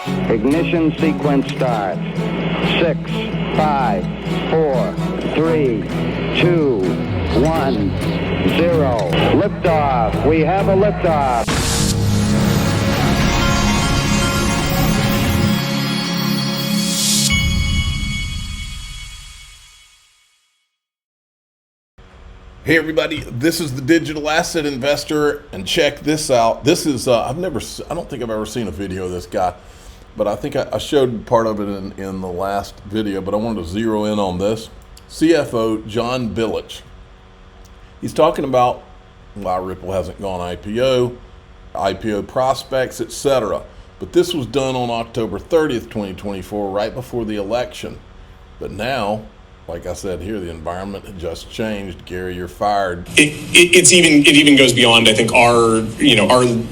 Ignition sequence start. 6, 5, 4, 3, 2, 1, 0. Liftoff. We have a liftoff. Hey everybody, this is the Digital Asset Investor, and check this out. This is I don't think I've ever seen a video of this guy, but I think I showed part of it in the last video, but I wanted to zero in on this. CFO John Billich. He's talking about why Ripple hasn't gone IPO prospects, etc. But this was done on October 30th, 2024, right before the election. But now, like I said here, the environment had just changed. Gary, you're fired. It even goes beyond, I think, our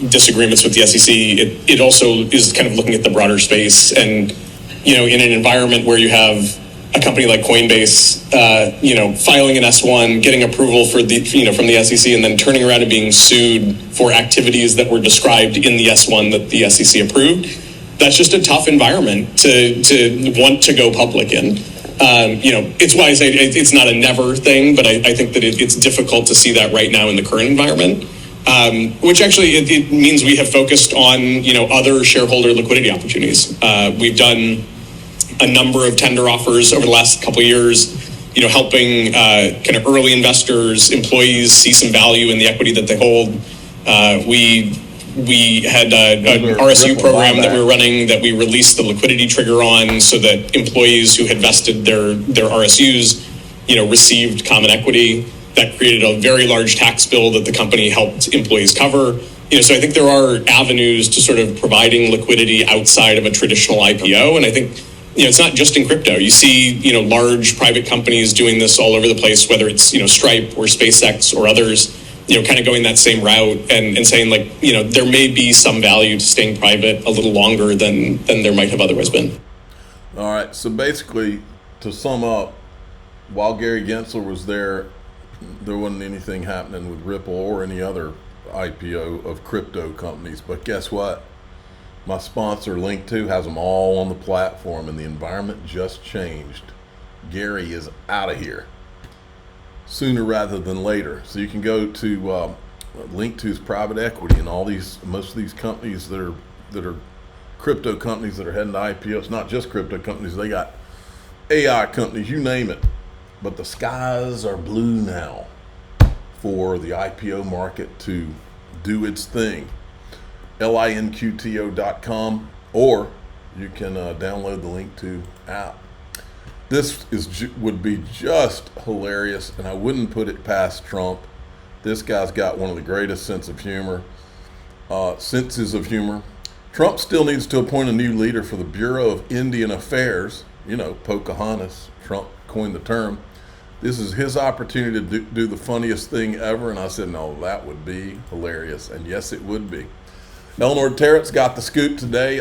disagreements with the SEC. It also is kind of looking at the broader space, and in an environment where you have a company like Coinbase, filing an S1, getting approval for from the SEC, and then turning around and being sued for activities that were described in the S1 that the SEC approved. That's just a tough environment to want to go public in. It's why I say it's not a never thing, but I think that it's difficult to see that right now in the current environment, which actually it means we have focused on, other shareholder liquidity opportunities. We've done a number of tender offers over the last couple of years, helping kind of early investors, employees see some value in the equity that they hold. We had an RSU program that we were running that we released the liquidity trigger on, so that employees who had vested their RSUs, received common equity. That created a very large tax bill that the company helped employees cover. So I think there are avenues to sort of providing liquidity outside of a traditional IPO, and I think it's not just in crypto. You see large private companies doing this all over the place, whether it's Stripe or SpaceX or others. Kind of going that same route and saying, there may be some value to staying private a little longer than there might have otherwise been. All right, so basically, to sum up, while Gary Gensler was there wasn't anything happening with Ripple or any other IPO of crypto companies. But guess what? My sponsor, Link2, has them all on the platform, and the environment just changed. Gary is out of here sooner rather than later. So you can go to Link2's private equity, and most of these companies that are crypto companies that are heading to IPOs, not just crypto companies, they got AI companies, you name it. But the skies are blue now for the IPO market to do its thing. linqto.com, or you can download the Link2 app. This would be just hilarious, and I wouldn't put it past Trump. This guy's got one of the greatest senses of humor. Trump still needs to appoint a new leader for the Bureau of Indian Affairs. Pocahontas. Trump coined the term. This is his opportunity to do the funniest thing ever, and I said, no, that would be hilarious, and yes, it would be. Eleanor Terrett's got the scoop today.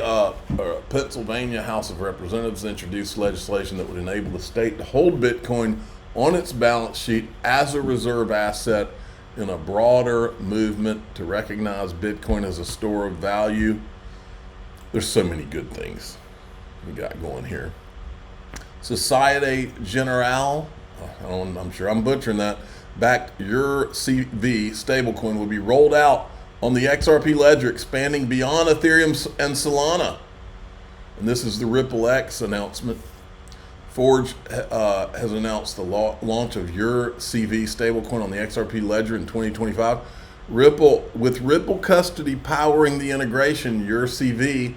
Pennsylvania House of Representatives introduced legislation that would enable the state to hold Bitcoin on its balance sheet as a reserve asset in a broader movement to recognize Bitcoin as a store of value. There's so many good things we got going here. Societe Generale, I'm sure I'm butchering that, backed your CV stablecoin will be rolled out on the XRP ledger, expanding beyond Ethereum and Solana. And this is the Ripple X announcement. Forge has announced the launch of your CV stablecoin on the XRP ledger in 2025. With Ripple custody powering the integration, your CV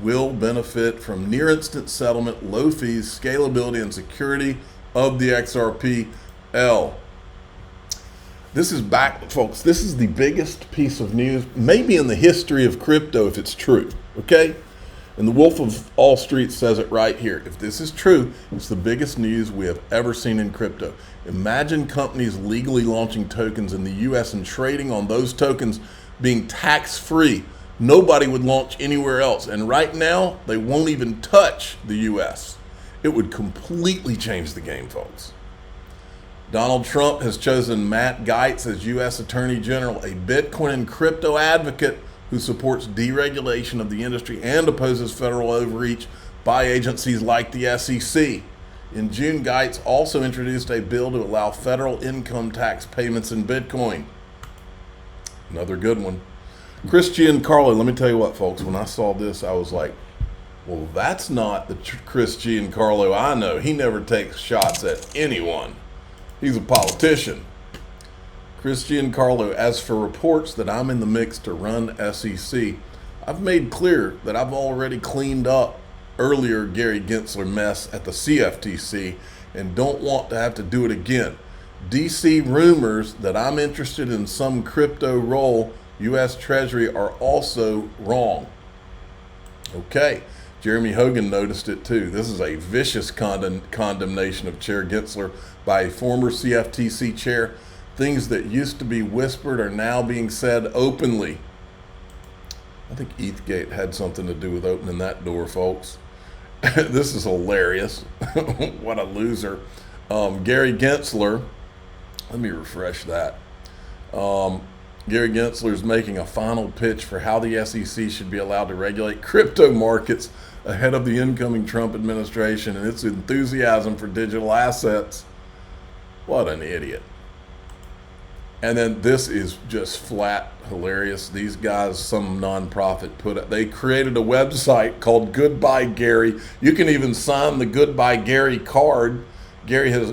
will benefit from near instant settlement, low fees, scalability, and security of the XRP-L. This is back, folks. This is the biggest piece of news, maybe in the history of crypto, if it's true, okay? And the Wolf of All Street says it right here. If this is true, it's the biggest news we have ever seen in crypto. Imagine companies legally launching tokens in the US and trading on those tokens being tax-free. Nobody would launch anywhere else. And right now, they won't even touch the US. It would completely change the game, folks. Donald Trump has chosen Matt Gaetz as U.S. Attorney General, a Bitcoin and crypto advocate who supports deregulation of the industry and opposes federal overreach by agencies like the SEC. In June, Geitz also introduced a bill to allow federal income tax payments in Bitcoin. Another good one. Chris Giancarlo, let me tell you what, folks, when I saw this, I was like, well, that's not the Chris Giancarlo I know. He never takes shots at anyone. He's a politician. Chris Giancarlo, as for reports that I'm in the mix to run SEC, I've made clear that I've already cleaned up earlier Gary Gensler mess at the CFTC and don't want to have to do it again. DC rumors that I'm interested in some crypto role U.S. Treasury are also wrong. Okay, Jeremy Hogan noticed it too. This is a vicious condemnation of Chair Gensler by a former CFTC chair. Things that used to be whispered are now being said openly. I think ETHgate had something to do with opening that door, folks. This is hilarious. What a loser. Gary Gensler, let me refresh that. Gary Gensler is making a final pitch for how the SEC should be allowed to regulate crypto markets ahead of the incoming Trump administration and its enthusiasm for digital assets. What an idiot. And then this is just flat hilarious. These guys, some nonprofit they created a website called Goodbye Gary. You can even sign the Goodbye Gary card. Gary has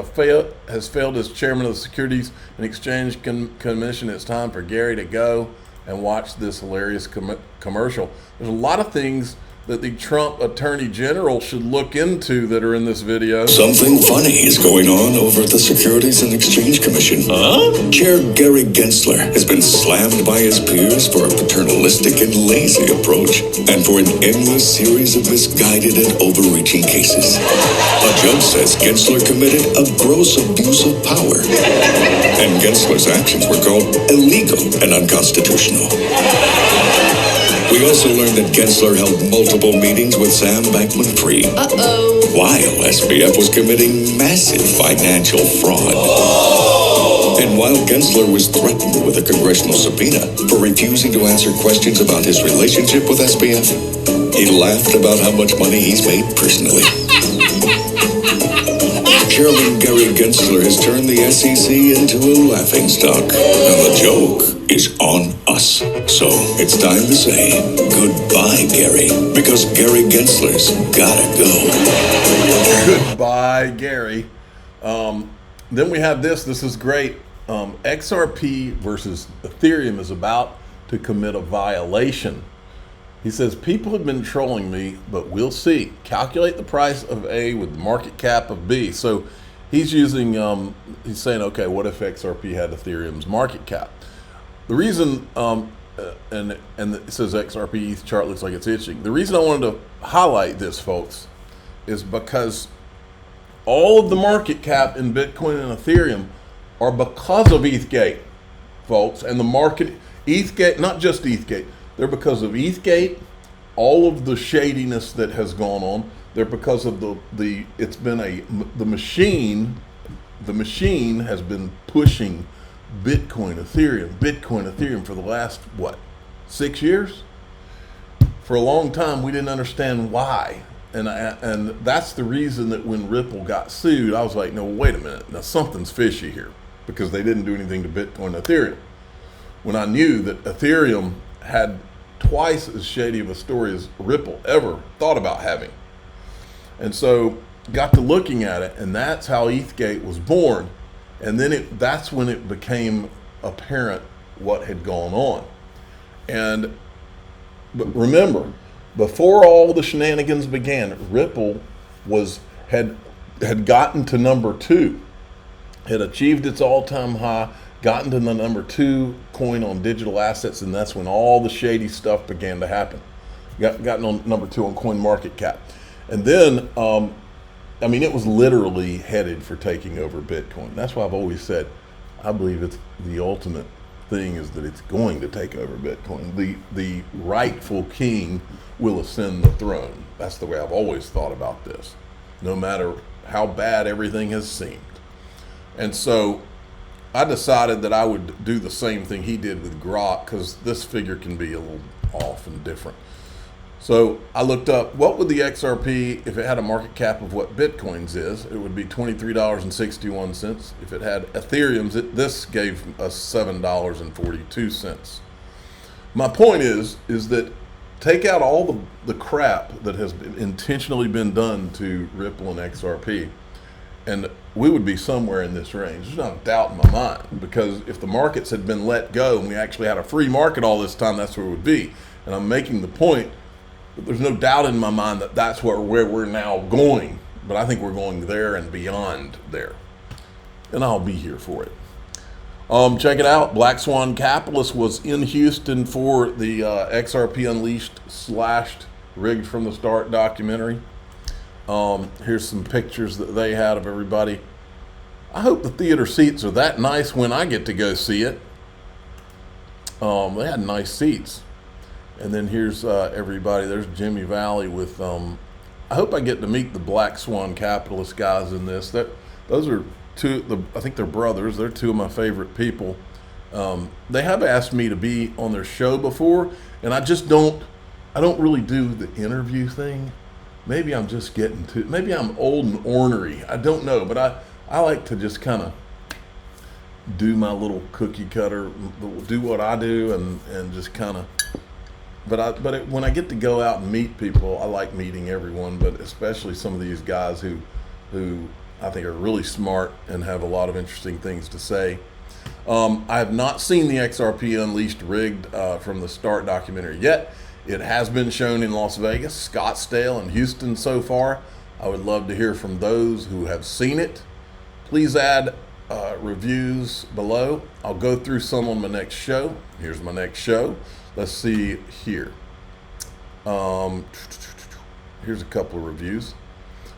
failed as chairman of the Securities and Exchange Commission. It's time for Gary to go and watch this hilarious commercial. There's a lot of things that the Trump Attorney General should look into that are in this video. Something funny is going on over at the Securities and Exchange Commission. Chair Gary Gensler has been slammed by his peers for a paternalistic and lazy approach and for an endless series of misguided and overreaching cases. A judge says Gensler committed a gross abuse of power, and Gensler's actions were called illegal and unconstitutional. We also learned that Gensler held multiple meetings with Sam Bankman-Fried while SBF was committing massive financial fraud. And while Gensler was threatened with a congressional subpoena for refusing to answer questions about his relationship with SBF, he laughed about how much money he's made personally. Chairman Gary Gensler has turned the SEC into a laughingstock, and the joke is on us. So it's time to say goodbye, Gary, because Gary Gensler's gotta go. Goodbye, Gary. Then we have this. This is great. XRP versus Ethereum is about to commit a violation. He says, people have been trolling me, but we'll see. Calculate the price of A with the market cap of B. So he's using, he's saying, okay, what if XRP had Ethereum's market cap? The reason, and it says XRP ETH chart looks like it's itching. The reason I wanted to highlight this, folks, is because all of the market cap in Bitcoin and Ethereum are because of ETHgate, folks. And the market, ETHgate, not just ETHgate, they're because of ETHgate, all of the shadiness that has gone on. They're because of the machine has been pushing Bitcoin, Ethereum for the last, 6 years? For a long time, we didn't understand why. And that's the reason that when Ripple got sued, I was like, no, wait a minute. Now something's fishy here, because they didn't do anything to Bitcoin and Ethereum. When I knew that Ethereum had twice as shady of a story as Ripple ever thought about having. And so got to looking at it, and that's how ETHgate was born. And then that's when it became apparent what had gone on. But remember, before all the shenanigans began, Ripple had gotten to number 2, had achieved its all-time high, gotten to the number 2 coin on digital assets, and that's when all the shady stuff began to happen. Gotten on number 2 on coin market cap. And then, it was literally headed for taking over Bitcoin. That's why I've always said, I believe it's the ultimate thing is that it's going to take over Bitcoin. The rightful king will ascend the throne. That's the way I've always thought about this, no matter how bad everything has seemed. And so I decided that I would do the same thing he did with Grok, because this figure can be a little off and different. So I looked up what would the XRP, if it had a market cap of what Bitcoin's is, it would be $23.61. If it had Ethereum's, this gave us $7.42. My point is that take out all the crap that has intentionally been done to Ripple and XRP, and we would be somewhere in this range. There's not a doubt in my mind, because if the markets had been let go and we actually had a free market all this time, that's where it would be. And I'm making the point that there's no doubt in my mind that that's where we're now going. But I think we're going there and beyond there. And I'll be here for it. Check it out. Black Swan Capitalist was in Houston for the XRP Unleashed / Rigged from the Start documentary. Here's some pictures that they had of everybody. I hope the theater seats are that nice when I get to go see it. They had nice seats. And then here's everybody. There's Jimmy Valley with, I hope I get to meet the Black Swan Capitalist guys in this. Those are two, I think they're brothers. They're two of my favorite people. They have asked me to be on their show before, and I don't really do the interview thing. Maybe I'm just maybe I'm old and ornery. I don't know, but I like to just kind of do my little cookie cutter, do what I do, and just kind of, when I get to go out and meet people, I like meeting everyone, but especially some of these guys who I think are really smart and have a lot of interesting things to say. I have not seen the XRP Unleashed Rigged from the Start documentary yet. It has been shown in Las Vegas, Scottsdale, and Houston so far. I would love to hear from those who have seen it. Please add reviews below. I'll go through some on my next show. Here's my next show. Let's see here. Here's a couple of reviews.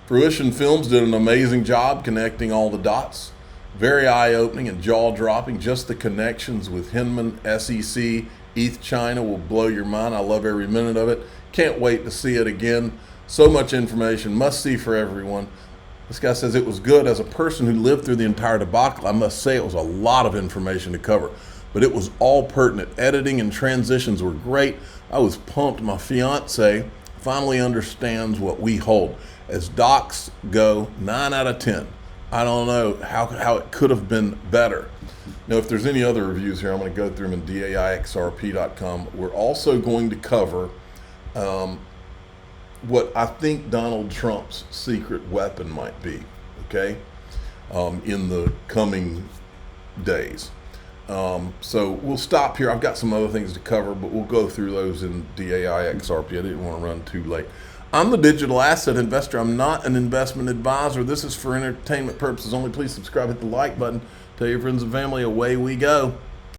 Fruition Films did an amazing job connecting all the dots. Very eye-opening and jaw-dropping. Just the connections with Hinman, SEC, ETH China will blow your mind. I love every minute of it. Can't wait to see it again. So much information. Must see for everyone. This guy says it was good. As a person who lived through the entire debacle, I must say it was a lot of information to cover. But it was all pertinent. Editing and transitions were great. I was pumped. My fiance finally understands what we hold. As docs go, 9 out of 10. I don't know how it could have been better. Now, if there's any other reviews here, I'm going to go through them in daixrp.com. We're also going to cover what I think Donald Trump's secret weapon might be, okay, in the coming days. So we'll stop here. I've got some other things to cover, but we'll go through those in daixrp. I didn't want to run too late. I'm the digital asset investor. I'm not an investment advisor. This is for entertainment purposes only. Please subscribe, hit the like button, tell your friends and family. Away we go.